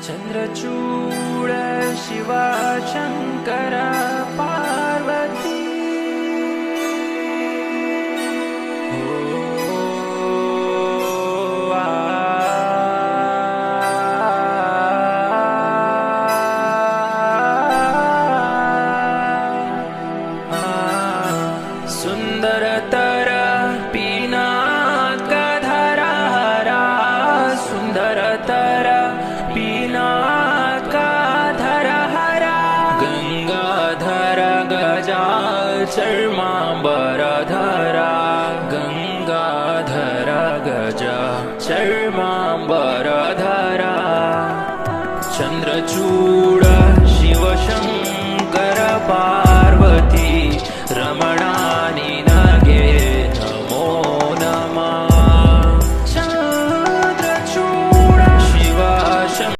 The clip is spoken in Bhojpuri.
चंद्रचूड शिवा शंकर पार्वती सुंदरतर पिनाकधरा हरा सुंदरतर पिनाकधरा हरा गंगाधर गजा चर्मांबरधरा गंगाधर गजा चर्मांबरधरा चंद्रचूड शिवशंकर